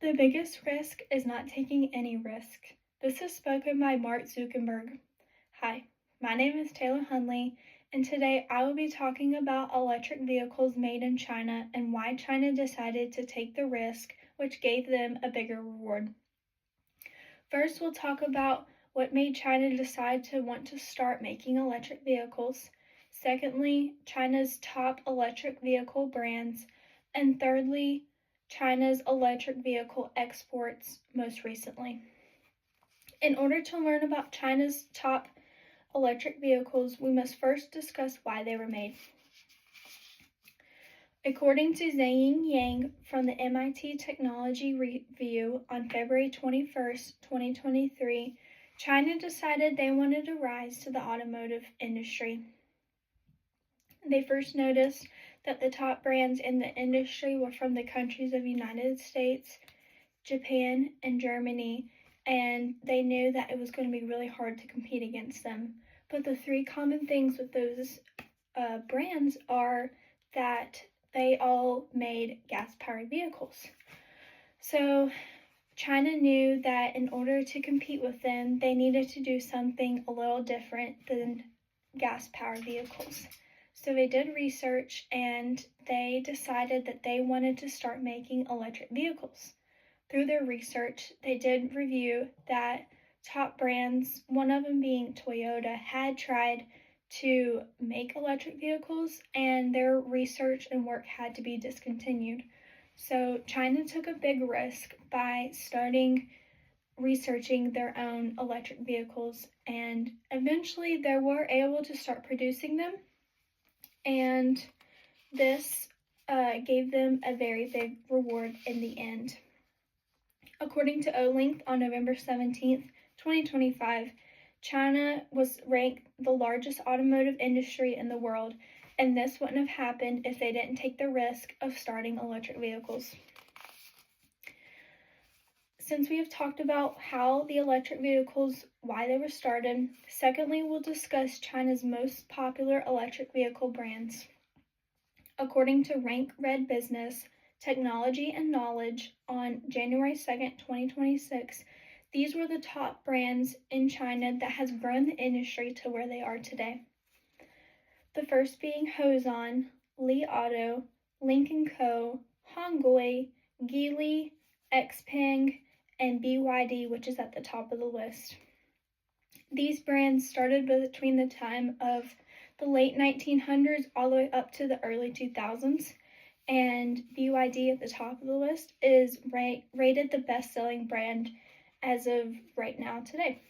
The biggest risk is not taking any risk. This is spoken by Mark Zuckerberg. Hi, my name is Taylor Hunley, and today I will be talking about electric vehicles made in China and why China decided to take the risk, which gave them a bigger reward. First, we'll talk about what made China decide to want to start making electric vehicles. Secondly, China's top electric vehicle brands. And thirdly, China's electric vehicle exports most recently. In order to learn about China's top electric vehicles, we must first discuss why they were made. According to Zhang Yang from the MIT Technology Review on February 21st, 2023, China decided they wanted to rise to the automotive industry. They first noticed that the top brands in the industry were from the countries of United States, Japan, and Germany, and they knew that it was going to be really hard to compete against them. But the three common things with those brands are that they all made gas-powered vehicles. So China knew that in order to compete with them, they needed to do something a little different than gas-powered vehicles. So they did research and they decided that they wanted to start making electric vehicles. Through their research, they did review that top brands, one of them being Toyota, had tried to make electric vehicles and their research and work had to be discontinued. So China took a big risk by starting researching their own electric vehicles, and eventually they were able to start producing them, and this gave them a very big reward in the end. According to Olink on November 17th, 2025, China was ranked the largest automotive industry in the world, and this wouldn't have happened if they didn't take the risk of starting electric vehicles. Since we have talked about how the electric vehicles, why they were started, secondly, we'll discuss China's most popular electric vehicle brands. According to Rank Red Business, Technology and Knowledge on January 2nd, 2026, these were the top brands in China that has grown the industry to where they are today. The first being Hozon, Li Auto, Lynk & Co., Hongoi, Geely, Xpeng, and BYD, which is at the top of the list. These brands started between the time of the late 1900s all the way up to the early 2000s, and BYD at the top of the list is rated the best-selling brand as of right now today.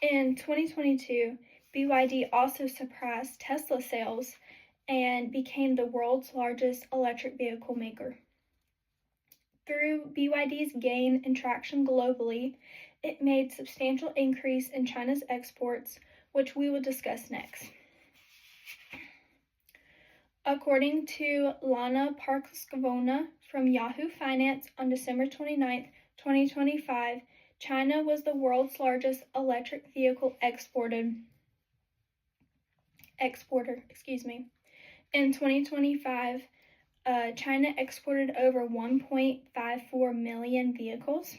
In 2022, BYD also surpassed Tesla sales and became the world's largest electric vehicle maker. Through BYD's gain in traction globally, it made substantial increase in China's exports, which we will discuss next. According to Lana Parksvona from Yahoo Finance on December 29, 2025, China was the world's largest electric vehicle exporter. In 2025, China exported over 1.54 million vehicles,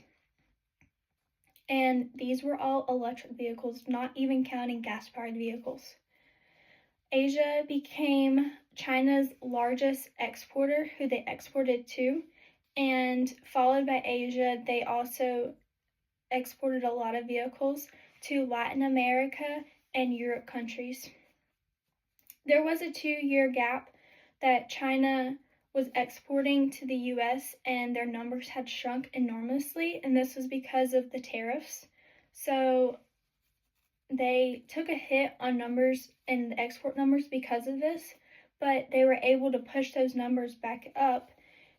and these were all electric vehicles, not even counting gas-powered vehicles. Asia became China's largest exporter, who they exported to, and followed by Asia, they also exported a lot of vehicles to Latin America and Europe countries. There was a 2-year gap that China was exporting to the US and their numbers had shrunk enormously, and this was because of the tariffs. So they took a hit on numbers and the export numbers because of this, but they were able to push those numbers back up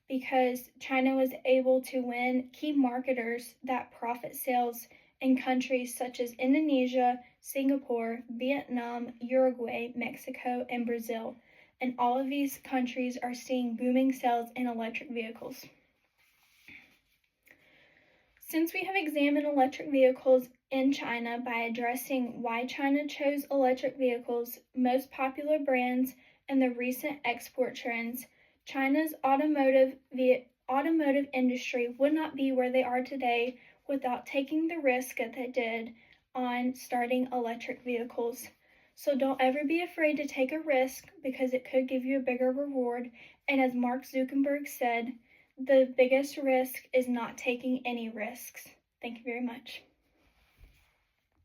because China was able to win key marketers that profit sales in countries such as Indonesia, Singapore, Vietnam, Uruguay, Mexico, and Brazil. And all of these countries are seeing booming sales in electric vehicles. Since we have examined electric vehicles in China by addressing why China chose electric vehicles, most popular brands, and the recent export trends, China's automotive automotive industry would not be where they are today without taking the risk that they did on starting electric vehicles. So don't ever be afraid to take a risk because it could give you a bigger reward. And as Mark Zuckerberg said, the biggest risk is not taking any risks. Thank you very much.